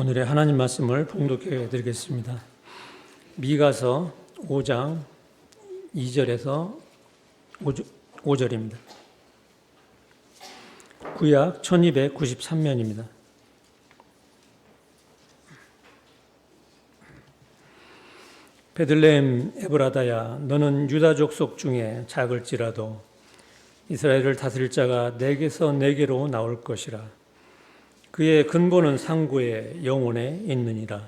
오늘의 하나님 말씀을 봉독해 드리겠습니다. 미가서 5장 2절에서 5절입니다. 구약 1293면입니다. 베들레헴 에브라다야, 너는 유다 족속 중에 작을지라도 이스라엘을 다스릴 자가 내게서 내게로 나올 것이라. 그의 근본은 상고의 영혼에 있느니라.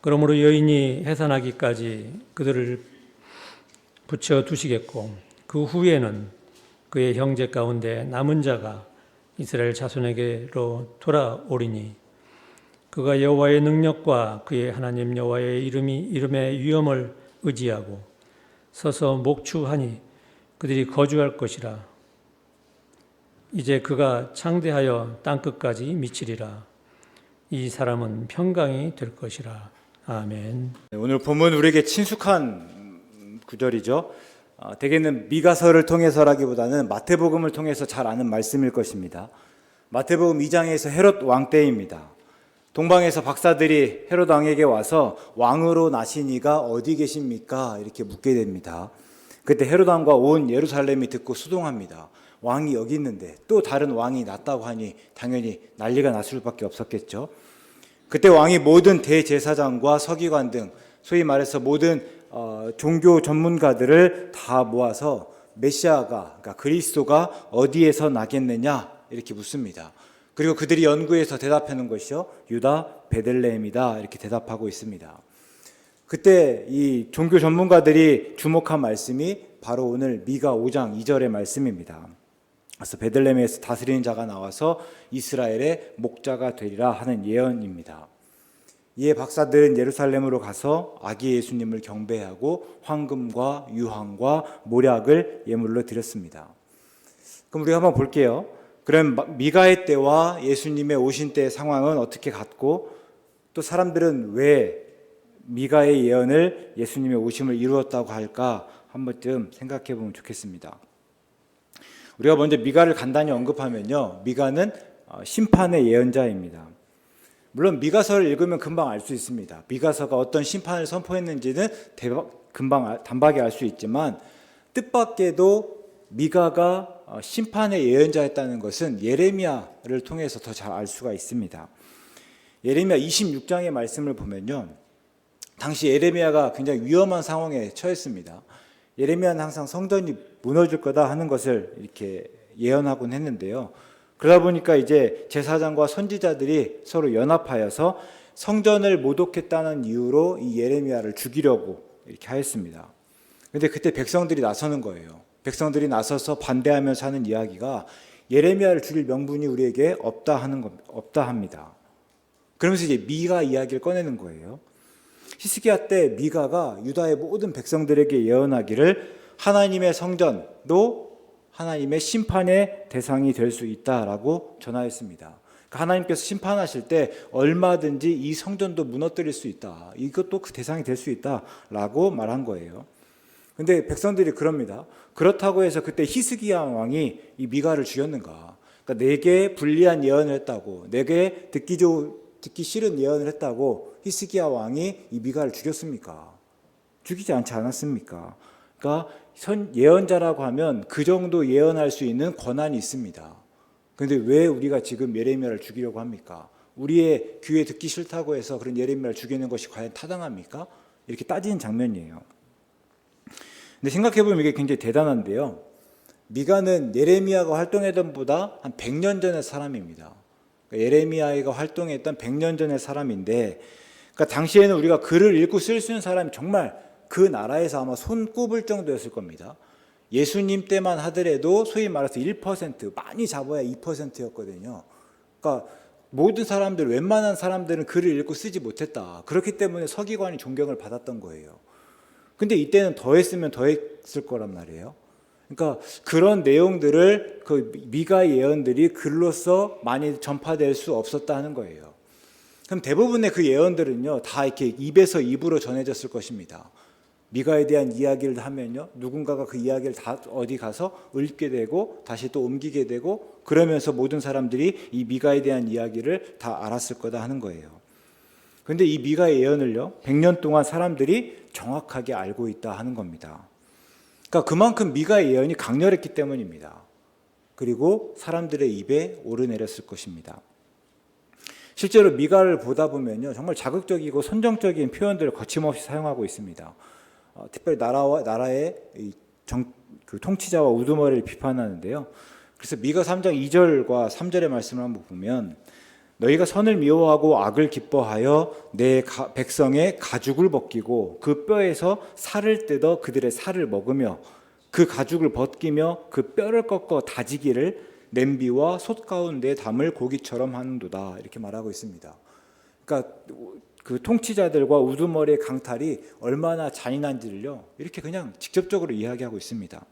그러므로 여인이 해산하기까지 그들을 붙여 두시겠고, 그 후에는 그의 형제 가운데 남은 자가 이스라엘 자손에게로 돌아오리니, 그가 여호와의 능력과 그의 하나님 여호와의 이름의 위엄을 의지하고 서서 목추하니 그들이 거주할 것이라. 이제 그가 창대하여 땅끝까지 미치리라. 이 사람은 평강이 될 것이라. 아멘. 오늘 본문 우리에게 친숙한 구절이죠. 대개는 미가서를 통해서라기보다는 마태복음을 통해서 잘 아는 말씀일 것입니다. 마태복음 2장에서 헤롯 왕 때입니다. 동방에서 박사들이 헤롯 왕에게 와서 왕으로 나신 이가 어디 계십니까? 이렇게 묻게 됩니다. 그때 헤롯 왕과 온 예루살렘이 듣고 수동합니다. 왕이 여기 있는데 또 다른 왕이 났다고 하니 당연히 난리가 났을 수밖에 없었겠죠. 그때 왕이 모든 대제사장과 서기관 등 소위 말해서 모든 종교 전문가들을 다 모아서 메시아가, 그러니까 그리스도가 어디에서 나겠느냐 이렇게 묻습니다. 그리고 그들이 연구해서 대답하는 것이요, 유다 베들레헴이다 이렇게 대답하고 있습니다. 그때 이 종교 전문가들이 주목한 말씀이 바로 오늘 미가 5장 2절의 말씀입니다. 그래서 베들레헴에서 다스리는 자가 나와서 이스라엘의 목자가 되리라 하는 예언입니다. 이에 박사들은 예루살렘으로 가서 아기 예수님을 경배하고 황금과 유황과 모략을 예물로 드렸습니다. 그럼 우리가 한번 볼게요. 그럼 미가의 때와 예수님의 오신 때의 상황은 어떻게 같고, 또 사람들은 왜 미가의 예언을 예수님의 오심을 이루었다고 할까 한 번쯤 생각해 보면 좋겠습니다. 우리가 먼저 미가를 간단히 언급하면요, 미가는 심판의 예언자입니다. 물론 미가서를 읽으면 금방 알 수 있습니다. 미가서가 어떤 심판을 선포했는지는 금방 단박에 알 수 있지만, 뜻밖에도 미가가 심판의 예언자였다는 것은 예레미야를 통해서 더 잘 알 수가 있습니다. 예레미야 26장의 말씀을 보면요, 당시 예레미야가 굉장히 위험한 상황에 처했습니다. 예레미야는 항상 성전이 무너질 거다 하는 것을 이렇게 예언하곤 했는데요. 그러다 보니까 이제 제사장과 선지자들이 서로 연합하여서 성전을 모독했다는 이유로 이 예레미야를 죽이려고 이렇게 하였습니다. 그런데 그때 백성들이 나서는 거예요. 백성들이 나서서 반대하면서 하는 이야기가 예레미야를 죽일 명분이 우리에게 없다 합니다. 그러면서 이제 미가 이야기를 꺼내는 거예요. 히스기야 때 미가가 유다의 모든 백성들에게 예언하기를 하나님의 성전도 하나님의 심판의 대상이 될 수 있다라고 전하였습니다. 그러니까 하나님께서 심판하실 때 얼마든지 이 성전도 무너뜨릴 수 있다, 이것도 그 대상이 될 수 있다라고 말한 거예요. 근데 백성들이 그럽니다. 그렇다고 해서 그때 히스기야 왕이 이 미가를 죽였는가? 그러니까 내게 불리한 예언을 했다고, 내게 듣기 싫은 예언을 했다고 히스기야 왕이 이 미가를 죽였습니까? 죽이지 않지 않았습니까? 그러니까 예언자라고 하면 그 정도 예언할 수 있는 권한이 있습니다. 그런데 왜 우리가 지금 예레미야를 죽이려고 합니까? 우리의 귀에 듣기 싫다고 해서 그런 예레미야를 죽이는 것이 과연 타당합니까? 이렇게 따지는 장면이에요. 근데 생각해보면 이게 굉장히 대단한데요, 미가는 예레미야가 활동했던 보다 한 100년 전의 사람입니다. 그러니까 예레미야가 활동했던 100년 전의 사람인데, 그러니까 당시에는 우리가 글을 읽고 쓸 수 있는 사람이 정말 그 나라에서 아마 손꼽을 정도였을 겁니다. 예수님 때만 하더라도 소위 말해서 1%, 많이 잡아야 2%였거든요. 그러니까 모든 사람들, 웬만한 사람들은 글을 읽고 쓰지 못했다. 그렇기 때문에 서기관이 존경을 받았던 거예요. 근데 이때는 더 했으면 더 했을 거란 말이에요. 그러니까 그런 내용들을 그 미가의 예언들이 글로써 많이 전파될 수 없었다 하는 거예요. 그럼 대부분의 그 예언들은요, 다 이렇게 입에서 입으로 전해졌을 것입니다. 미가에 대한 이야기를 하면요, 누군가가 그 이야기를 다 어디 가서 읊게 되고 다시 또 옮기게 되고, 그러면서 모든 사람들이 이 미가에 대한 이야기를 다 알았을 거다 하는 거예요. 그런데 이 미가의 예언을요, 100년 동안 사람들이 정확하게 알고 있다 하는 겁니다. 그러니까 그만큼 미가의 예언이 강렬했기 때문입니다. 그리고 사람들의 입에 오르내렸을 것입니다. 실제로 미가를 보다 보면요, 정말 자극적이고 선정적인 표현들을 거침없이 사용하고 있습니다. 특별히 나라의 그 통치자와 우두머리를 비판하는데요. 그래서 미가 3장 2절과 3절의 말씀을 한번 보면, 너희가 선을 미워하고 악을 기뻐하여 내 백성의 가죽을 벗기고 그 뼈에서 살을 뜯어 그들의 살을 먹으며 그 가죽을 벗기며 그 뼈를 꺾어 다지기를 냄비와 솥 가운데 담을 고기처럼 하는도다, 이렇게 말하고 있습니다. 그러니까 그 통치자들과 우두머리의 강탈이 얼마나 잔인한지를요, 이렇게 그냥 직접적으로 이야기하고 있습니다.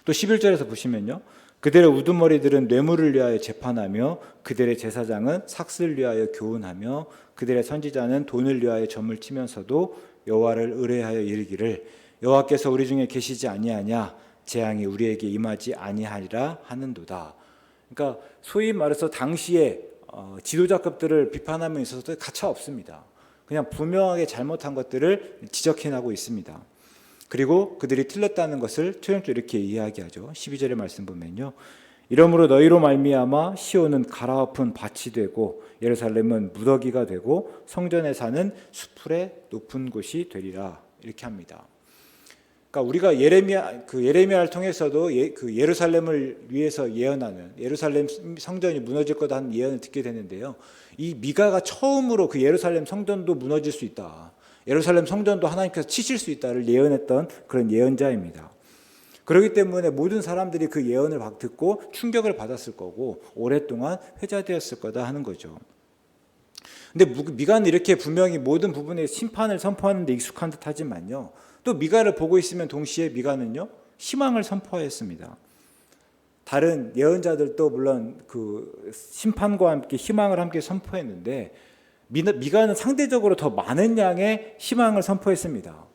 또 11절에서 보시면요, 그들의 우두머리들은 뇌물을 위하여 재판하며 그들의 제사장은 삭슬 위하여 교훈하며 그들의 선지자는 돈을 위하여 점을 치면서도 여호와를 의뢰하여 이르기를 여호와께서 우리 중에 계시지 아니하냐, 재앙이 우리에게 임하지 아니하리라 하는도다. 그러니까 소위 말해서 당시에 지도자급들을 비판하며 있어서도 가차 없습니다. 그냥 분명하게 잘못한 것들을 지적해나고 있습니다. 그리고 그들이 틀렸다는 것을 최종적으로 이렇게 이야기하죠. 12절의 말씀 보면요, 이러므로 너희로 말미암아 시온은 갈아엎은 밭이 되고 예루살렘은 무더기가 되고 성전에 사는 수풀의 높은 곳이 되리라, 이렇게 합니다. 그러니까 우리가 예레미야를 통해서도 그 예루살렘을 위해서 예언하는, 예루살렘 성전이 무너질 거다 하는 예언을 듣게 되는데요, 이 미가가 처음으로 그 예루살렘 성전도 무너질 수 있다, 예루살렘 성전도 하나님께서 치실 수 있다를 예언했던 그런 예언자입니다. 그렇기 때문에 모든 사람들이 그 예언을 듣고 충격을 받았을 거고 오랫동안 회자되었을 거다 하는 거죠. 근데 미가는 이렇게 분명히 모든 부분에 심판을 선포하는 데 익숙한 듯 하지만요, 또 미가를 보고 있으면 동시에 미가는요, 희망을 선포했습니다. 다른 예언자들도 물론 그 심판과 함께 희망을 함께 선포했는데, 미가는 상대적으로 더 많은 양의 희망을 선포했습니다.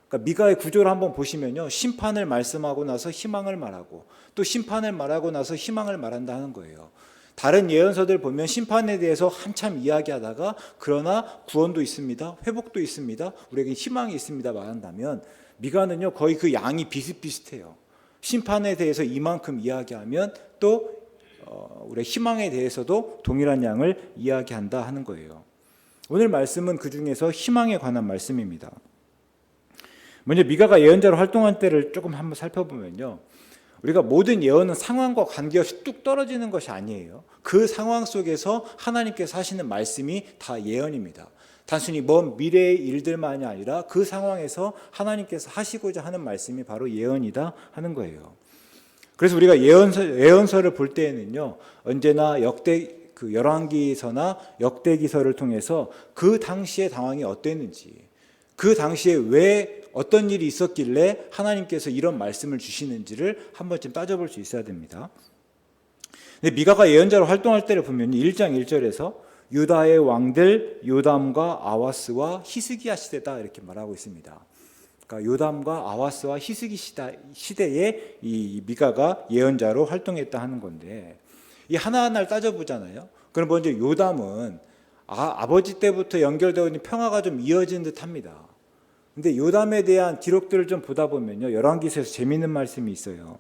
그러니까 미가의 구조를 한번 보시면요, 심판을 말씀하고 나서 희망을 말하고 또 심판을 말하고 나서 희망을 말한다 하는 거예요. 다른 예언서들 보면 심판에 대해서 한참 이야기하다가 그러나 구원도 있습니다, 회복도 있습니다, 우리에게 희망이 있습니다 말한다면, 미가는요 거의 그 양이 비슷비슷해요. 심판에 대해서 이만큼 이야기하면 또 우리의 희망에 대해서도 동일한 양을 이야기한다 하는 거예요. 오늘 말씀은 그 중에서 희망에 관한 말씀입니다. 먼저 미가가 예언자로 활동한 때를 조금 한번 살펴보면요, 우리가 모든 예언은 상황과 관계없이 뚝 떨어지는 것이 아니에요. 그 상황 속에서 하나님께서 하시는 말씀이 다 예언입니다. 단순히 먼 미래의 일들만이 아니라 그 상황에서 하나님께서 하시고자 하는 말씀이 바로 예언이다 하는 거예요. 그래서 우리가 예언서를 볼 때에는요, 언제나 열왕기서나 역대기서를 통해서 그 당시의 상황이 어땠는지, 그 당시에 왜 어떤 일이 있었길래 하나님께서 이런 말씀을 주시는지를 한 번쯤 따져볼 수 있어야 됩니다. 근데 미가가 예언자로 활동할 때를 보면 1장 1절에서 유다의 왕들 요담과 아하스와 히스기야 시대다, 이렇게 말하고 있습니다. 그러니까 요담과 아하스와 히스기 시대에 이 미가가 예언자로 활동했다 하는 건데, 이 하나하나를 따져보잖아요. 그럼 먼저 요담은 아버지 때부터 연결되어 있는 평화가 좀 이어진 듯 합니다. 근데 요담에 대한 기록들을 좀 보다 보면요, 열왕기서에서 재미있는 말씀이 있어요.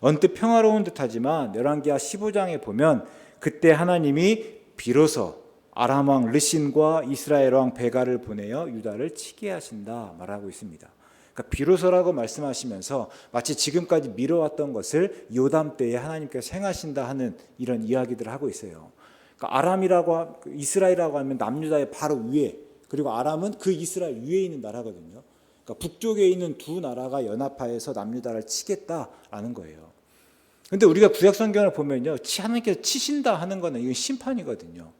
언뜻 평화로운 듯하지만 열왕기하 15장에 보면 그때 하나님이 비로소 아람 왕 르신과 이스라엘 왕 베가를 보내어 유다를 치게 하신다 말하고 있습니다. 그러니까 비로소라고 말씀하시면서 마치 지금까지 미뤄왔던 것을 요담 때에 하나님께서 행하신다 하는 이런 이야기들을 하고 있어요. 그러니까 이스라엘이라고 하면 남유다의 바로 위에, 그리고 아람은 그 이스라엘 위에 있는 나라거든요. 그러니까 북쪽에 있는 두 나라가 연합하여서 남유다를 치겠다라는 거예요. 그런데 우리가 구약 성경을 보면요, 하나님께서 치신다 하는 거는 이건 심판이거든요.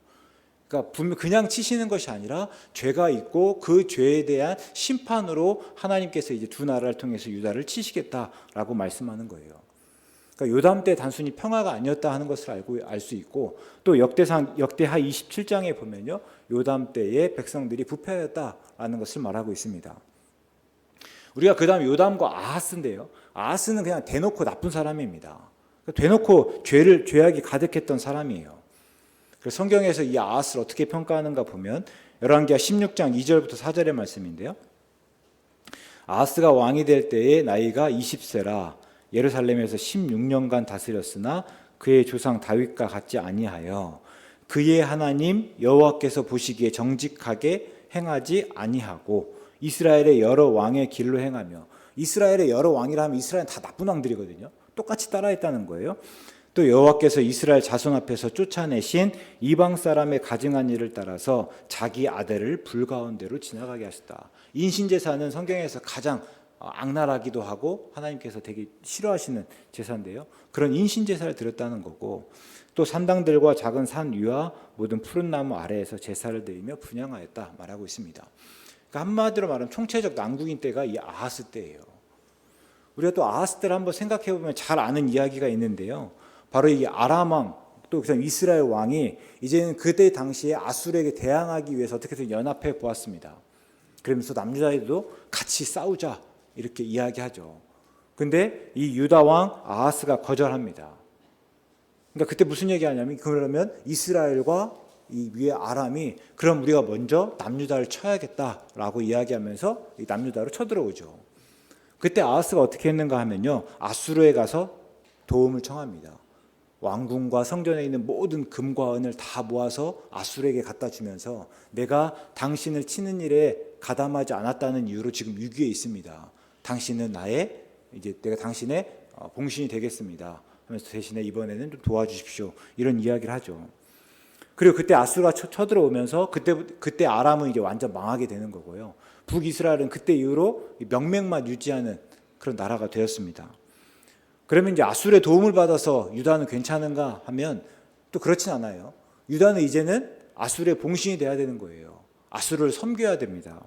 그러니까 그냥 치시는 것이 아니라 죄가 있고 그 죄에 대한 심판으로 하나님께서 이제 두 나라를 통해서 유다를 치시겠다라고 말씀하는 거예요. 그러니까 요담 때 단순히 평화가 아니었다 하는 것을 알 수 있고, 또 역대하 27장에 보면요, 요담 때에 백성들이 부패하였다라는 것을 말하고 있습니다. 우리가 그 다음 요담과 아하스인데요. 아하스는 그냥 대놓고 나쁜 사람입니다. 대놓고 죄악이 가득했던 사람이에요. 그래서 성경에서 이 아하스를 어떻게 평가하는가 보면 열왕기하 16장 2절부터 4절의 말씀인데요. 아하스가 왕이 될 때에 나이가 20세라 예루살렘에서 16년간 다스렸으나 그의 조상 다윗과 같지 아니하여 그의 하나님 여호와께서 보시기에 정직하게 행하지 아니하고 이스라엘의 여러 왕의 길로 행하며, 이스라엘의 여러 왕이라 하면 이스라엘은 다 나쁜 왕들이거든요. 똑같이 따라했다는 거예요. 또 여호와께서 이스라엘 자손 앞에서 쫓아내신 이방 사람의 가증한 일을 따라서 자기 아들을 불가운데로 지나가게 하셨다. 인신제사는 성경에서 가장 악랄하기도 하고 하나님께서 되게 싫어하시는 제사인데요. 그런 인신제사를 드렸다는 거고, 또 산당들과 작은 산 위와 모든 푸른 나무 아래에서 제사를 드리며 분향하였다 말하고 있습니다. 그러니까 한마디로 말하면 총체적 난국인 때가 이 아하스 때예요. 우리가 또 아하스 때를 한번 생각해 보면 잘 아는 이야기가 있는데요. 바로 이 아람 왕, 또 그다음 이스라엘 왕이 이제는 그때 당시에 아수르에게 대항하기 위해서 어떻게든 연합해 보았습니다. 그러면서 남유다에도 같이 싸우자 이렇게 이야기하죠. 근데 이 유다 왕 아하스가 거절합니다. 그러니까 그때 무슨 얘기하냐면, 그러면 이스라엘과 이 위에 아람이 그럼 우리가 먼저 남유다를 쳐야겠다라고 이야기하면서 이 남유다로 쳐들어오죠. 그때 아하스가 어떻게 했는가 하면요, 아수르에 가서 도움을 청합니다. 왕궁과 성전에 있는 모든 금과 은을 다 모아서 아수르에게 갖다 주면서 내가 당신을 치는 일에 가담하지 않았다는 이유로 지금 위기에 있습니다. 당신은 내가 당신의 봉신이 되겠습니다 하면서 대신에 이번에는 좀 도와주십시오, 이런 이야기를 하죠. 그리고 그때 아수르가 쳐들어오면서 그때 아람은 이제 완전 망하게 되는 거고요. 북이스라엘은 그때 이후로 명맥만 유지하는 그런 나라가 되었습니다. 그러면 이제 아수르의 도움을 받아서 유다는 괜찮은가 하면 또 그렇진 않아요. 유다는 이제는 아수르의 봉신이 돼야 되는 거예요. 아수르를 섬겨야 됩니다.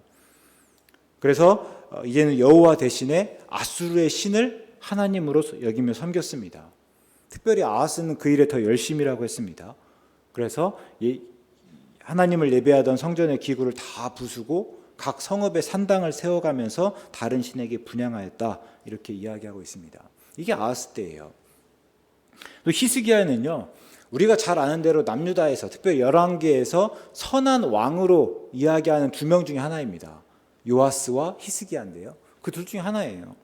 그래서 이제는 여호와 대신에 아수르의 신을 하나님으로 여기며 섬겼습니다. 특별히 아하스는 그 일에 더 열심이라고 했습니다. 그래서 하나님을 예배하던 성전의 기구를 다 부수고 각 성읍에 산당을 세워가면서 다른 신에게 분향하였다, 이렇게 이야기하고 있습니다. 이게 아하스 때예요. 또 히스기야는요, 우리가 잘 아는 대로 남유다에서 특별히 열왕기에서 선한 왕으로 이야기하는 두 명 중에 하나입니다. 요아스와 히스기야인데요. 그 둘 중에 하나예요.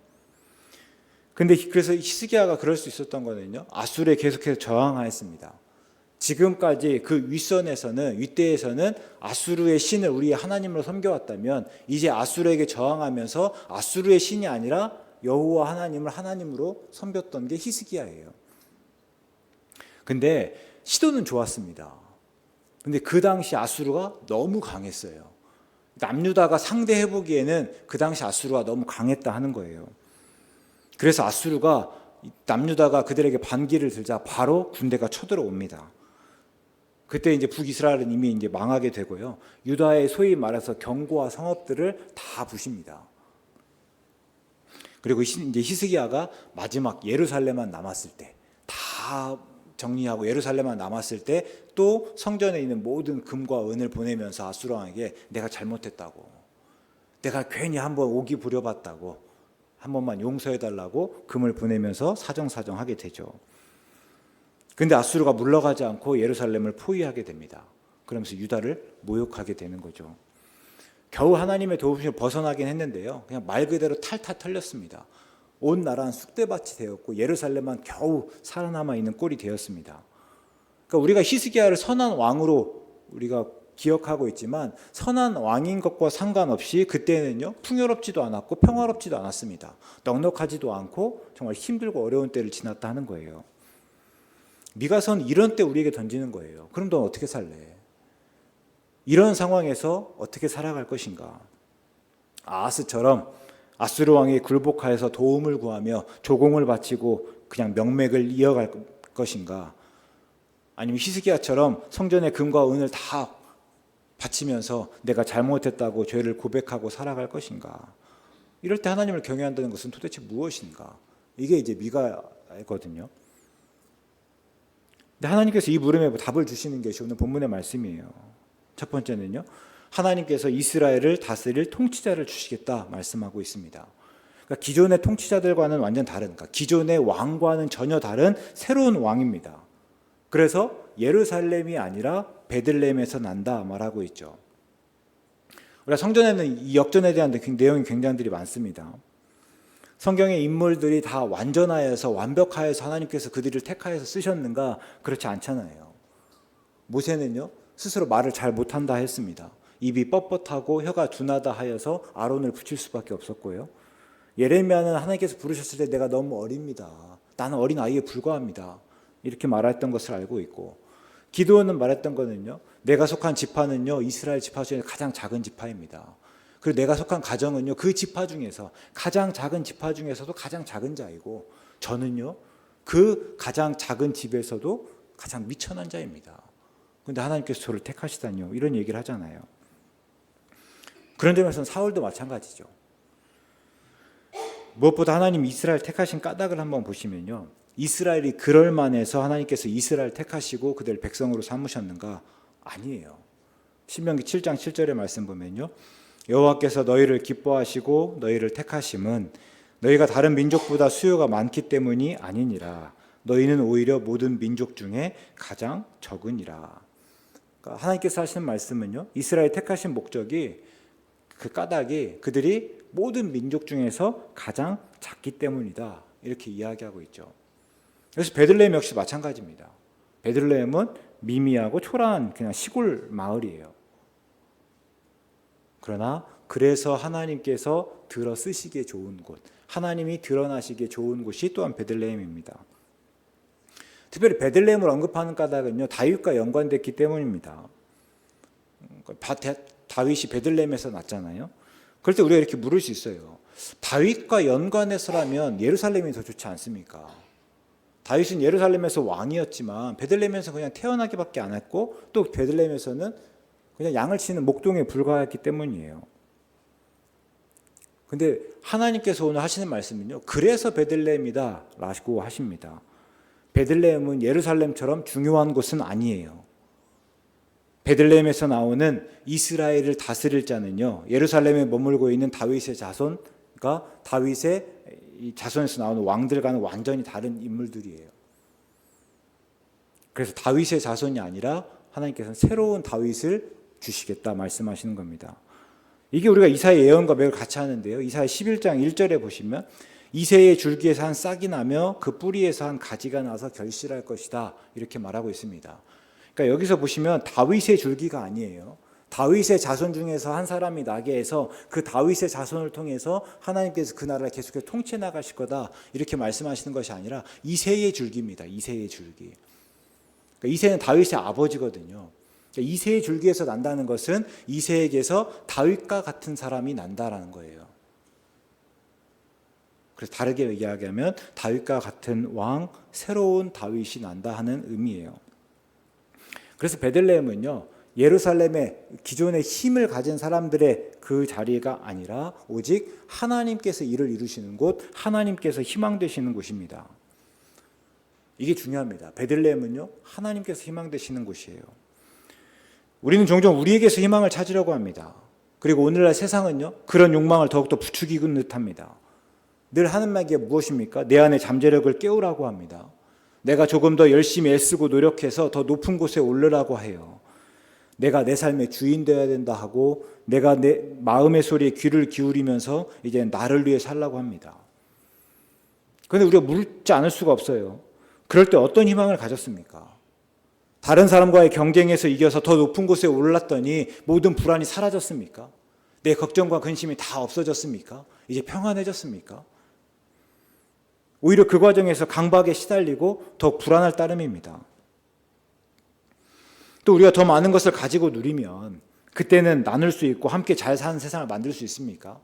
근데 그래서 히스기야가 그럴 수 있었던 거는요, 아수르에 계속해서 저항하였습니다. 지금까지 그 윗대에서는 아수르의 신을 우리의 하나님으로 섬겨왔다면 이제 아수르에게 저항하면서 아수르의 신이 아니라 여호와 하나님을 하나님으로 섬겼던 게 히스기야예요. 근데 시도는 좋았습니다. 근데 그 당시 아수르가 너무 강했어요. 남유다가 상대해보기에는 그 당시 아수르가 너무 강했다 하는 거예요. 그래서 남유다가 그들에게 반기를 들자 바로 군대가 쳐들어옵니다. 그때 이제 북이스라엘은 이미 이제 망하게 되고요. 유다의 소위 말해서 경고와 성읍들을 다 부십니다. 그리고 이제 히스기야가 마지막 예루살렘만 남았을 때, 다 정리하고 예루살렘만 남았을 때 또 성전에 있는 모든 금과 은을 보내면서 아수르 왕에게 내가 잘못했다고, 내가 괜히 한번 오기 부려봤다고, 한 번만 용서해달라고 금을 보내면서 사정사정하게 되죠. 그런데 아수르가 물러가지 않고 예루살렘을 포위하게 됩니다. 그러면서 유다를 모욕하게 되는 거죠. 겨우 하나님의 도우심을 벗어나긴 했는데요, 그냥 말 그대로 탈탈 털렸습니다. 온 나라는 쑥대밭이 되었고 예루살렘만 겨우 살아남아 있는 꼴이 되었습니다. 그러니까 우리가 히스기야를 선한 왕으로 우리가 기억하고 있지만 선한 왕인 것과 상관없이 그때는요, 풍요롭지도 않았고 평화롭지도 않았습니다. 넉넉하지도 않고 정말 힘들고 어려운 때를 지났다 하는 거예요. 미가서는 이런 때 우리에게 던지는 거예요. 그럼 넌 어떻게 살래? 이런 상황에서 어떻게 살아갈 것인가? 아하스처럼 아수르 왕이 굴복하여서 도움을 구하며 조공을 바치고 그냥 명맥을 이어갈 것인가? 아니면 히스기야처럼 성전의 금과 은을 다 바치면서 내가 잘못했다고 죄를 고백하고 살아갈 것인가? 이럴 때 하나님을 경외한다는 것은 도대체 무엇인가? 이게 이제 미가거든요. 근데 하나님께서 이 물음에 답을 주시는 것이 오늘 본문의 말씀이에요. 첫 번째는요, 하나님께서 이스라엘을 다스릴 통치자를 주시겠다 말씀하고 있습니다. 그러니까 기존의 통치자들과는 완전 다른, 그러니까 기존의 왕과는 전혀 다른 새로운 왕입니다. 그래서 예루살렘이 아니라 베들레헴에서 난다 말하고 있죠. 우리가 성전에는 이 역전에 대한 내용이 굉장히 많습니다. 성경의 인물들이 다 완전하여서 완벽하여서 하나님께서 그들을 택하여서 쓰셨는가? 그렇지 않잖아요. 모세는요 스스로 말을 잘 못한다 했습니다. 입이 뻣뻣하고 혀가 둔하다 하여서 아론을 붙일 수밖에 없었고요. 예레미야는 하나님께서 부르셨을 때 내가 너무 어립니다. 나는 어린 아이에 불과합니다. 이렇게 말했던 것을 알고 있고, 기드온은 말했던 거는요, 내가 속한 지파는요 이스라엘 지파 중에 가장 작은 지파입니다. 그리고 내가 속한 가정은요 그 지파 중에서 가장 작은 지파 중에서도 가장 작은 자이고, 저는요 그 가장 작은 집에서도 가장 미천한 자입니다. 그런데 하나님께서 저를 택하시다니요, 이런 얘기를 하잖아요. 그런 점에서는 사울도 마찬가지죠. 무엇보다 하나님 이스라엘 택하신 까닭을 한번 보시면요, 이스라엘이 그럴 만해서 하나님께서 이스라엘 택하시고 그들 백성으로 삼으셨는가? 아니에요. 신명기 7장 7절의 말씀 보면요, 여호와께서 너희를 기뻐하시고 너희를 택하심은 너희가 다른 민족보다 수요가 많기 때문이 아니니라. 너희는 오히려 모든 민족 중에 가장 적으니라. 그러니까 하나님께서 하시는 말씀은요, 이스라엘 택하신 목적이, 그 까닭이 그들이 모든 민족 중에서 가장 작기 때문이다, 이렇게 이야기하고 있죠. 그래서 베들레헴 역시 마찬가지입니다. 베들레헴은 미미하고 초라한 그냥 시골 마을이에요. 그러나 그래서 하나님께서 들어 쓰시기에 좋은 곳, 하나님이 드러나시기에 좋은 곳이 또한 베들레헴입니다. 특별히 베들레헴을 언급하는 까닭은요, 다윗과 연관됐기 때문입니다. 다윗이 베들레헴에서 났잖아요. 그럴 때 우리가 이렇게 물을 수 있어요. 다윗과 연관해서라면 예루살렘이 더 좋지 않습니까? 다윗은 예루살렘에서 왕이었지만 베들레헴에서 그냥 태어나기밖에 안 했고, 또 베들레헴에서는 그냥 양을 치는 목동에 불과했기 때문이에요. 근데 하나님께서 오늘 하시는 말씀은요, 그래서 베들레헴이다 라고 하십니다. 베들레헴은 예루살렘처럼 중요한 곳은 아니에요. 베들레헴에서 나오는 이스라엘을 다스릴 자는요, 예루살렘에 머물고 있는 다윗의 자손과 다윗의 이 자손에서 나오는 왕들과는 완전히 다른 인물들이에요. 그래서 다윗의 자손이 아니라 하나님께서는 새로운 다윗을 주시겠다 말씀하시는 겁니다. 이게 우리가 이사야 예언과 매우 같이 하는데요, 이사야 11장 1절에 보시면 이새의 줄기에서 한 싹이 나며 그 뿌리에서 한 가지가 나서 결실할 것이다, 이렇게 말하고 있습니다. 그러니까 여기서 보시면 다윗의 줄기가 아니에요. 다윗의 자손 중에서 한 사람이 나게 해서 그 다윗의 자손을 통해서 하나님께서 그 나라를 계속해서 통치해 나가실 거다, 이렇게 말씀하시는 것이 아니라 이새의 줄기입니다. 이새의 줄기. 그러니까 이새는 다윗의 아버지거든요. 그러니까 이새의 줄기에서 난다는 것은 이새에게서 다윗과 같은 사람이 난다라는 거예요. 그래서 다르게 이야기하면 다윗과 같은 왕, 새로운 다윗이 난다 하는 의미예요. 그래서 베들레헴은요, 예루살렘의 기존의 힘을 가진 사람들의 그 자리가 아니라 오직 하나님께서 일을 이루시는 곳, 하나님께서 희망되시는 곳입니다. 이게 중요합니다. 베들레헴은요, 하나님께서 희망되시는 곳이에요. 우리는 종종 우리에게서 희망을 찾으려고 합니다. 그리고 오늘날 세상은요, 그런 욕망을 더욱더 부추기는 듯합니다. 늘 하는 말이 무엇입니까? 내 안에 잠재력을 깨우라고 합니다. 내가 조금 더 열심히 애쓰고 노력해서 더 높은 곳에 오르라고 해요. 내가 내 삶의 주인 되어야 된다 하고, 내가 내 마음의 소리에 귀를 기울이면서 이제 나를 위해 살라고 합니다. 그런데 우리가 묻지 않을 수가 없어요. 그럴 때 어떤 희망을 가졌습니까? 다른 사람과의 경쟁에서 이겨서 더 높은 곳에 올랐더니 모든 불안이 사라졌습니까? 내 걱정과 근심이 다 없어졌습니까? 이제 평안해졌습니까? 오히려 그 과정에서 강박에 시달리고 더 불안할 따름입니다. 또 우리가 더 많은 것을 가지고 누리면 그때는 나눌 수 있고 함께 잘 사는 세상을 만들 수 있습니까?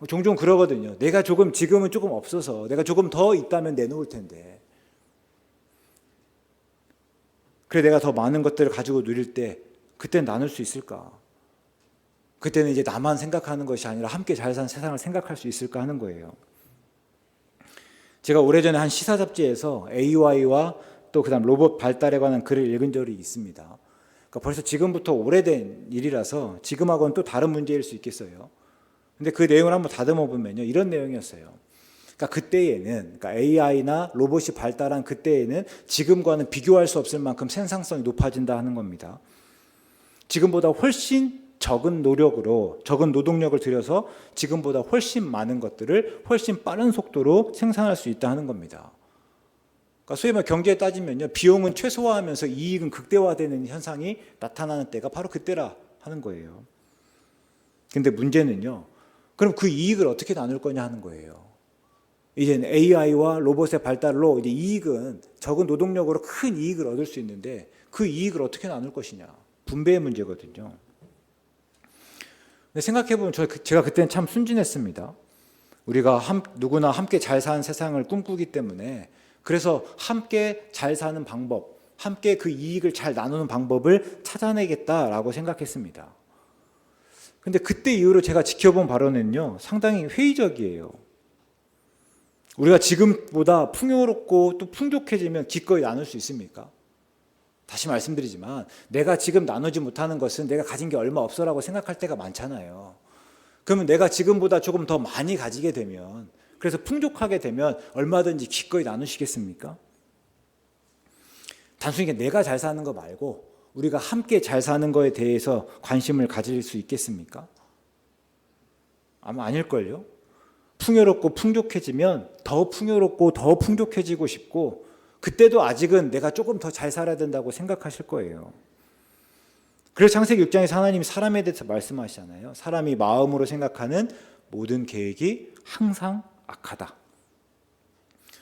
종종 그러거든요. 내가 지금은 조금 없어서 내가 조금 더 있다면 내놓을 텐데, 그래 내가 더 많은 것들을 가지고 누릴 때 그때는 나눌 수 있을까? 그때는 이제 나만 생각하는 것이 아니라 함께 잘 사는 세상을 생각할 수 있을까 하는 거예요. 제가 오래전에 한 시사 잡지에서 AI와 또 그다음 로봇 발달에 관한 글을 읽은 적이 있습니다. 그러니까 벌써 지금부터 오래된 일이라서 지금하고는 또 다른 문제일 수 있겠어요. 근데 그 내용을 한번 다듬어 보면요, 이런 내용이었어요. 그러니까 그때에는, 그러니까 AI나 로봇이 발달한 그때에는 지금과는 비교할 수 없을 만큼 생산성이 높아진다 하는 겁니다. 지금보다 훨씬 적은 노력으로, 적은 노동력을 들여서 지금보다 훨씬 많은 것들을 훨씬 빠른 속도로 생산할 수 있다 하는 겁니다. 그러니까 소위 말 경제에 따지면요, 비용은 최소화하면서 이익은 극대화되는 현상이 나타나는 때가 바로 그때라 하는 거예요. 근데 문제는요, 그럼 그 이익을 어떻게 나눌 거냐 하는 거예요. 이제는 AI와 로봇의 발달로 이제 이익은 적은 노동력으로 큰 이익을 얻을 수 있는데 그 이익을 어떻게 나눌 것이냐, 분배의 문제거든요. 근데 생각해보면 제가 그때는 참 순진했습니다. 우리가 누구나 함께 잘 사는 세상을 꿈꾸기 때문에, 그래서 함께 잘 사는 방법, 함께 그 이익을 잘 나누는 방법을 찾아내겠다라고 생각했습니다. 근데 그때 이후로 제가 지켜본 바로는요, 상당히 회의적이에요. 우리가 지금보다 풍요롭고 또 풍족해지면 기꺼이 나눌 수 있습니까? 다시 말씀드리지만 내가 지금 나누지 못하는 것은 내가 가진 게 얼마 없어라고 생각할 때가 많잖아요. 그러면 내가 지금보다 조금 더 많이 가지게 되면, 그래서 풍족하게 되면 얼마든지 기꺼이 나누시겠습니까? 단순히 내가 잘 사는 거 말고 우리가 함께 잘 사는 거에 대해서 관심을 가질 수 있겠습니까? 아마 아닐걸요? 풍요롭고 풍족해지면 더 풍요롭고 더 풍족해지고 싶고, 그때도 아직은 내가 조금 더 잘 살아야 된다고 생각하실 거예요. 그래서 창세기 6장에서 하나님이 사람에 대해서 말씀하시잖아요. 사람이 마음으로 생각하는 모든 계획이 항상 악하다.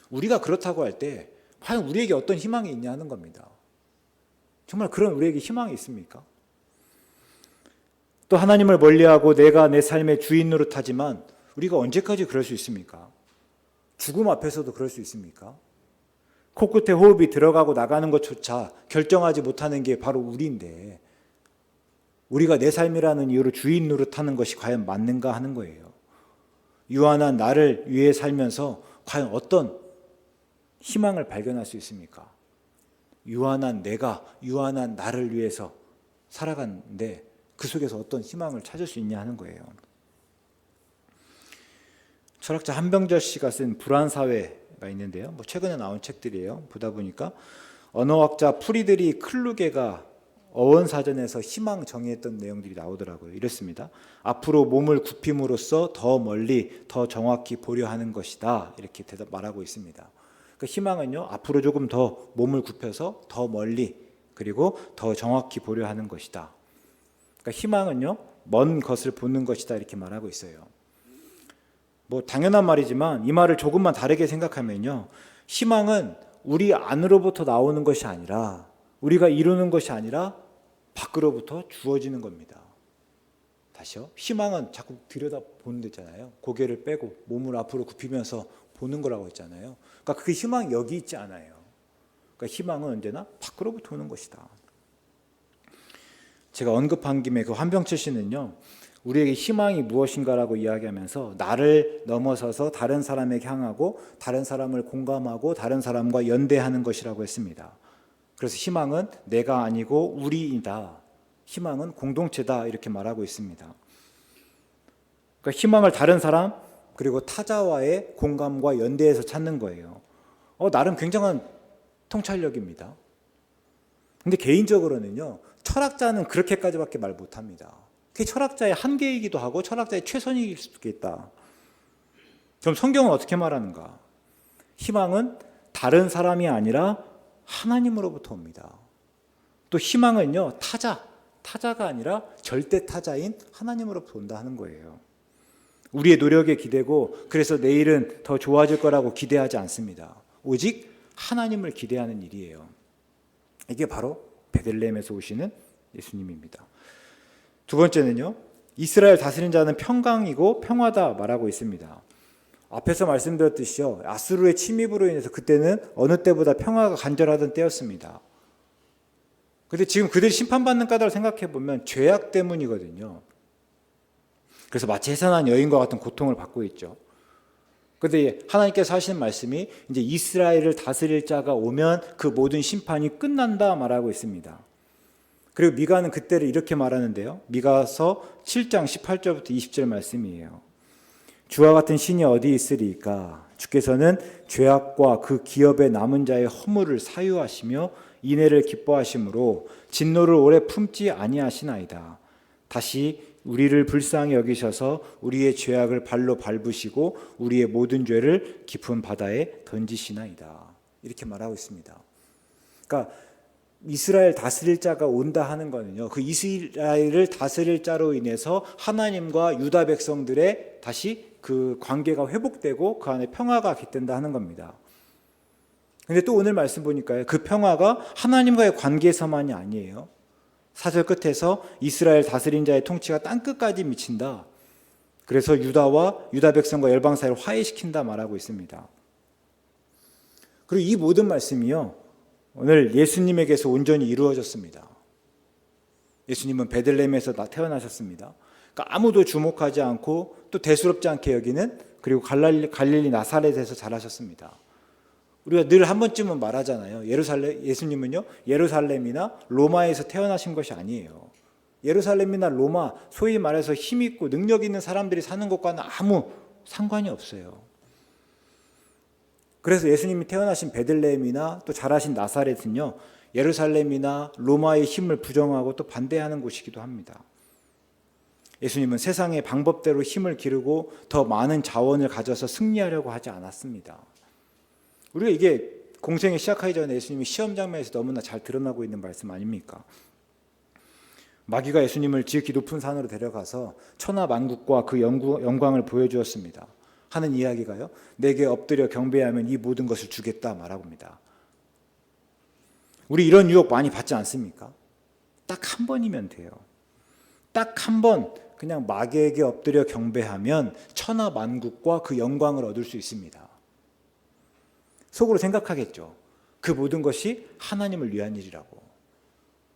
우리가 그렇다고 할 때 과연 우리에게 어떤 희망이 있냐 하는 겁니다. 정말 그런 우리에게 희망이 있습니까? 또 하나님을 멀리하고 내가 내 삶의 주인 노릇하지만 우리가 언제까지 그럴 수 있습니까? 죽음 앞에서도 그럴 수 있습니까? 코끝에 호흡이 들어가고 나가는 것조차 결정하지 못하는 게 바로 우리인데, 우리가 내 삶이라는 이유로 주인 노릇하는 것이 과연 맞는가 하는 거예요. 유한한 나를 위해 살면서 과연 어떤 희망을 발견할 수 있습니까? 유한한 내가, 유한한 나를 위해서 살아가는데 그 속에서 어떤 희망을 찾을 수 있냐 하는 거예요. 철학자 한병절 씨가 쓴 불안사회가 있는데요. 최근에 나온 책들이에요. 보다 보니까 언어학자 프리드리 클루게가 어원사전에서 희망 정의했던 내용들이 나오더라고요. 이렇습니다. 앞으로 몸을 굽힘으로써 더 멀리, 더 정확히 보려 하는 것이다. 이렇게 말하고 있습니다. 그 희망은요, 앞으로 조금 더 몸을 굽혀서 더 멀리, 그리고 더 정확히 보려 하는 것이다. 그러니까 희망은요, 먼 것을 보는 것이다. 이렇게 말하고 있어요. 당연한 말이지만 이 말을 조금만 다르게 생각하면요, 희망은 우리 안으로부터 나오는 것이 아니라, 우리가 이루는 것이 아니라 밖으로부터 주어지는 겁니다. 다시요. 희망은 자꾸 들여다보는 데잖아요. 고개를 빼고 몸을 앞으로 굽히면서 보는 거라고 했잖아요. 그러니까 그 희망이 여기 있지 않아요. 그러니까 희망은 언제나 밖으로부터 오는 것이다. 제가 언급한 김에 그 한병철 씨는요, 우리에게 희망이 무엇인가라고 이야기하면서 나를 넘어서서 다른 사람에게 향하고 다른 사람을 공감하고 다른 사람과 연대하는 것이라고 했습니다. 그래서 희망은 내가 아니고 우리이다. 희망은 공동체다. 이렇게 말하고 있습니다. 그러니까 희망을 다른 사람 그리고 타자와의 공감과 연대에서 찾는 거예요. 나름 굉장한 통찰력입니다. 근데 개인적으로는요, 철학자는 그렇게까지밖에 말 못합니다. 그게 철학자의 한계이기도 하고 철학자의 최선일 수도 있다. 그럼 성경은 어떻게 말하는가? 희망은 다른 사람이 아니라 하나님으로부터 옵니다. 또 희망은요, 타자가 아니라 절대 타자인 하나님으로부터 온다 하는 거예요. 우리의 노력에 기대고 그래서 내일은 더 좋아질 거라고 기대하지 않습니다. 오직 하나님을 기대하는 일이에요. 이게 바로 베들레헴에서 오시는 예수님입니다. 두 번째는요, 이스라엘 다스린 자는 평강이고 평화다 말하고 있습니다. 앞에서 말씀드렸듯이요, 아수르의 침입으로 인해서 그때는 어느 때보다 평화가 간절하던 때였습니다. 그런데 지금 그들이 심판받는 까닭을 생각해 보면 죄악 때문이거든요. 그래서 마치 해산한 여인과 같은 고통을 받고 있죠. 그런데 하나님께서 하시는 말씀이 이제 이스라엘을 다스릴 자가 오면 그 모든 심판이 끝난다 말하고 있습니다. 그리고 미가는 그때를 이렇게 말하는데요. 미가서 7장 18절부터 20절 말씀이에요. 주와 같은 신이 어디 있으리까? 주께서는 죄악과 그 기업에 남은 자의 허물을 사유하시며 인애를 기뻐하심으로 진노를 오래 품지 아니하시나이다. 다시 우리를 불쌍히 여기셔서 우리의 죄악을 발로 밟으시고 우리의 모든 죄를 깊은 바다에 던지시나이다. 이렇게 말하고 있습니다. 그러니까 이스라엘 다스릴 자가 온다 하는 거는요, 그 이스라엘을 다스릴 자로 인해서 하나님과 유다 백성들의 다시 그 관계가 회복되고 그 안에 평화가 깃든다 하는 겁니다. 근데 또 오늘 말씀 보니까요, 그 평화가 하나님과의 관계에서만이 아니에요. 4절 끝에서 이스라엘 다스린 자의 통치가 땅끝까지 미친다. 그래서 유다 백성과 열방 사이를 화해시킨다 말하고 있습니다. 그리고 이 모든 말씀이요, 오늘 예수님에게서 온전히 이루어졌습니다. 예수님은 베들레헴에서 태어나셨습니다. 그러니까 아무도 주목하지 않고 또 대수롭지 않게 여기는, 그리고 갈릴리 나사렛에서 자라셨습니다. 우리가 늘 한 번쯤은 말하잖아요. 예수님은요, 예루살렘이나 로마에서 태어나신 것이 아니에요. 예루살렘이나 로마, 소위 말해서 힘 있고 능력 있는 사람들이 사는 것과는 아무 상관이 없어요. 그래서 예수님이 태어나신 베들레헴이나 또 자라신 나사렛은요, 예루살렘이나 로마의 힘을 부정하고 또 반대하는 곳이기도 합니다. 예수님은 세상의 방법대로 힘을 기르고 더 많은 자원을 가져서 승리하려고 하지 않았습니다. 우리가 이게 공생에 시작하기 전에 예수님이 시험 장면에서 너무나 잘 드러나고 있는 말씀 아닙니까? 마귀가 예수님을 지극히 높은 산으로 데려가서 천하 만국과 그 영광을 보여주었습니다. 하는 이야기가요, 내게 엎드려 경배하면 이 모든 것을 주겠다 말하고 합니다. 우리 이런 유혹 많이 받지 않습니까? 딱 한 번이면 돼요. 딱 한 번 그냥 마귀에게 엎드려 경배하면 천하 만국과 그 영광을 얻을 수 있습니다. 속으로 생각하겠죠. 그 모든 것이 하나님을 위한 일이라고.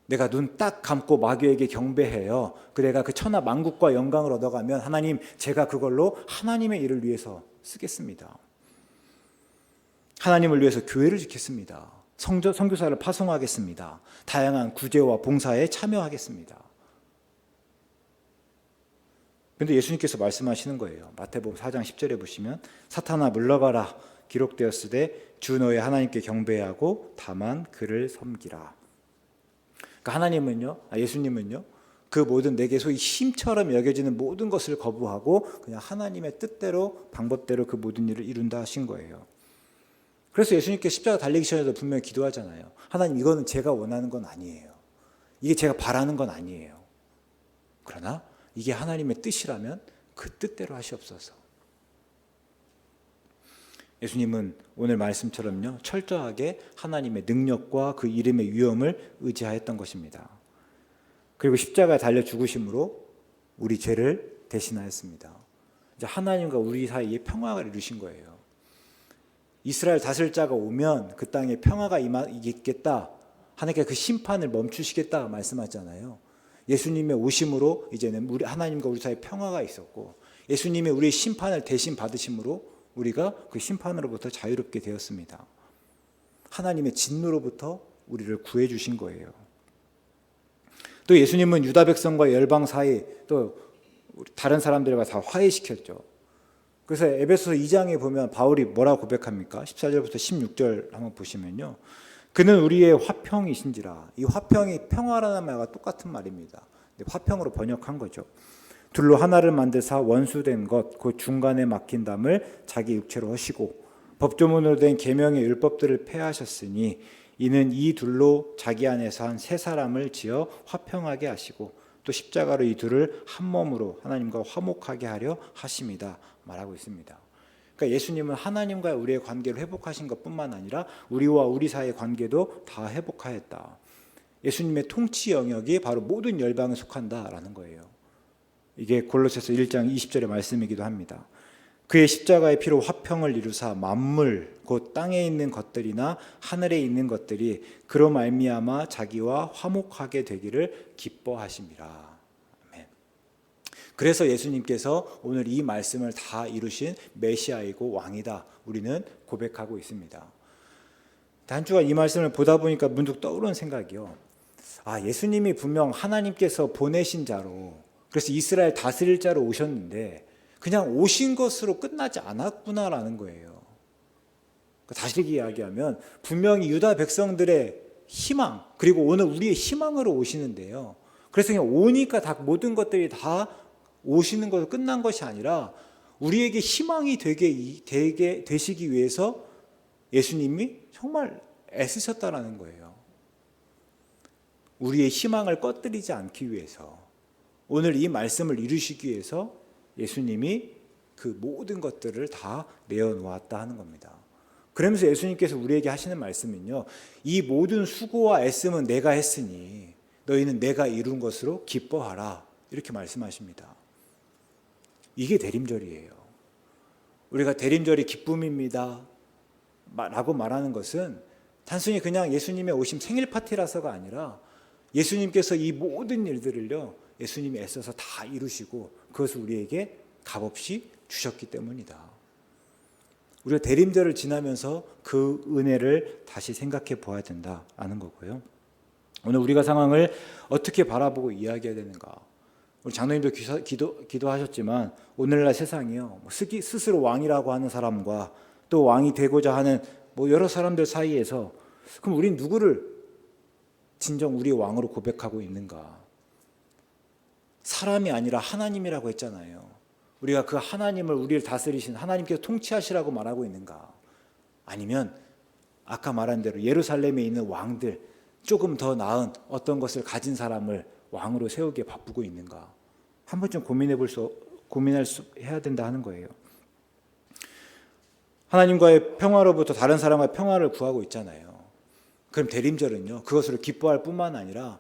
내가 눈 딱 감고 마귀에게 경배해요. 내가 그 천하 만국과 영광을 얻어가면 하나님, 제가 그걸로 하나님의 일을 위해서 쓰겠습니다. 하나님을 위해서 교회를 지켰습니다. 선교사를 파송하겠습니다. 다양한 구제와 봉사에 참여하겠습니다. 그런데 예수님께서 말씀하시는 거예요. 마태복음 4장 10절에 보시면 사탄아 물러가라 기록되었으되 주 너의 하나님께 경배하고 다만 그를 섬기라. 그러니까 하나님은요, 예수님은요, 그 모든 내게 소위 힘처럼 여겨지는 모든 것을 거부하고 그냥 하나님의 뜻대로 방법대로 그 모든 일을 이룬다 하신 거예요. 그래서 예수님께 십자가 달리기 전에도 분명히 기도하잖아요. 하나님, 이거는 제가 원하는 건 아니에요. 이게 제가 바라는 건 아니에요. 그러나 이게 하나님의 뜻이라면 그 뜻대로 하시옵소서. 예수님은 오늘 말씀처럼요, 철저하게 하나님의 능력과 그 이름의 위엄을 의지하였던 것입니다. 그리고 십자가에 달려 죽으심으로 우리 죄를 대신하였습니다. 이제 하나님과 우리 사이에 평화를 이루신 거예요. 이스라엘 다스릴 자가 오면 그 땅에 평화가 있겠다, 하나님께 그 심판을 멈추시겠다 말씀하잖아요. 예수님의 오심으로 이제는 하나님과 우리 사이에 평화가 있었고, 예수님이 우리의 심판을 대신 받으심으로 우리가 그 심판으로부터 자유롭게 되었습니다. 하나님의 진노로부터 우리를 구해 주신 거예요. 또 예수님은 유다 백성과 열방 사이, 또 다른 사람들과 다 화해시켰죠. 그래서 에베소서 2장에 보면 바울이 뭐라고 고백합니까? 14절부터 16절 한번 보시면요, 그는 우리의 화평이신지라. 이 화평이 평화라는 말과 똑같은 말입니다. 화평으로 번역한 거죠. 둘로 하나를 만드사 원수된 것 곧 중간에 막힌 담을 자기 육체로 하시고 법조문으로 된 계명의 율법들을 폐하셨으니 이는 이 둘로 자기 안에서 한 세 사람을 지어 화평하게 하시고 또 십자가로 이 둘을 한 몸으로 하나님과 화목하게 하려 하심이다 말하고 있습니다. 그러니까 예수님은 하나님과 우리의 관계를 회복하신 것뿐만 아니라 우리와 우리 사이의 관계도 다 회복하였다. 예수님의 통치 영역이 바로 모든 열방에 속한다라는 거예요. 이게 골로새서 1장 20절의 말씀이기도 합니다. 그의 십자가의 피로 화평을 이루사 만물 곧 땅에 있는 것들이나 하늘에 있는 것들이 그로 말미암아 자기와 화목하게 되기를 기뻐하심이라. 아멘. 그래서 예수님께서 오늘 이 말씀을 다 이루신 메시아이고 왕이다 우리는 고백하고 있습니다. 한 주간 이 말씀을 보다 보니까 문득 떠오르는 생각이요. 예수님이 분명 하나님께서 보내신 자로, 그래서 이스라엘 다스릴 자로 오셨는데 그냥 오신 것으로 끝나지 않았구나라는 거예요. 다시 이야기하면 분명히 유다 백성들의 희망, 그리고 오늘 우리의 희망으로 오시는데요. 그래서 그냥 오니까 다 모든 것들이 다 오시는 것으로 끝난 것이 아니라 우리에게 희망이 되시기 위해서 예수님이 정말 애쓰셨다라는 거예요. 우리의 희망을 꺼뜨리지 않기 위해서, 오늘 이 말씀을 이루시기 위해서 예수님이 그 모든 것들을 다 내어놓았다 하는 겁니다. 그러면서 예수님께서 우리에게 하시는 말씀은요, 이 모든 수고와 애씀은 내가 했으니 너희는 내가 이룬 것으로 기뻐하라, 이렇게 말씀하십니다. 이게 대림절이에요. 우리가 대림절이 기쁨입니다 라고 말하는 것은 단순히 그냥 예수님의 오심 생일 파티라서가 아니라 예수님께서 이 모든 일들을요, 예수님이 애써서 다 이루시고 그것을 우리에게 값없이 주셨기 때문이다. 우리가 대림절을 지나면서 그 은혜를 다시 생각해 보아야 된다는 거고요. 오늘 우리가 상황을 어떻게 바라보고 이야기해야 되는가? 우리 장로님도 기도하셨지만 오늘날 세상이요, 스스로 왕이라고 하는 사람과 또 왕이 되고자 하는 여러 사람들 사이에서, 그럼 우린 누구를 진정 우리의 왕으로 고백하고 있는가? 사람이 아니라 하나님이라고 했잖아요. 우리가 그 하나님을, 우리를 다스리신 하나님께서 통치하시라고 말하고 있는가? 아니면 아까 말한 대로 예루살렘에 있는 왕들, 조금 더 나은 어떤 것을 가진 사람을 왕으로 세우기에 바쁘고 있는가? 한 번쯤 해야 된다 하는 거예요. 하나님과의 평화로부터 다른 사람과의 평화를 구하고 있잖아요. 그럼 대림절은요, 그것으로 기뻐할 뿐만 아니라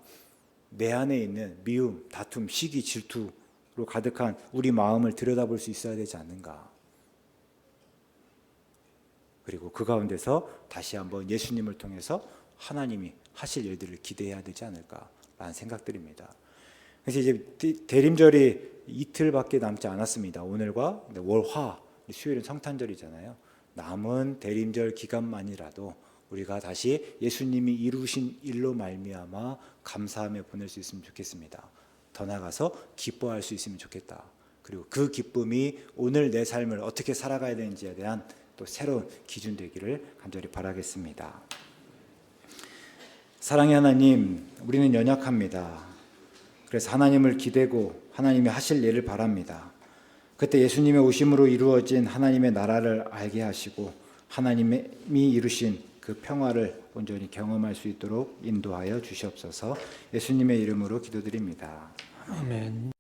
내 안에 있는 미움, 다툼, 시기, 질투로 가득한 우리 마음을 들여다볼 수 있어야 되지 않는가? 그리고 그 가운데서 다시 한번 예수님을 통해서 하나님이 하실 일들을 기대해야 되지 않을까라는 생각들입니다. 그래서 이제 대림절이 이틀밖에 남지 않았습니다. 오늘과 월화, 수요일은 성탄절이잖아요. 남은 대림절 기간만이라도 우리가 다시 예수님이 이루신 일로 말미암아 감사하며 보낼 수 있으면 좋겠습니다. 더 나아가서 기뻐할 수 있으면 좋겠다. 그리고 그 기쁨이 오늘 내 삶을 어떻게 살아가야 되는지에 대한 또 새로운 기준 되기를 간절히 바라겠습니다. 사랑의 하나님, 우리는 연약합니다. 그래서 하나님을 기대고 하나님이 하실 일을 바랍니다. 그때 예수님의 오심으로 이루어진 하나님의 나라를 알게 하시고 하나님이 이루신 그 평화를 온전히 경험할 수 있도록 인도하여 주시옵소서. 예수님의 이름으로 기도드립니다. 아멘.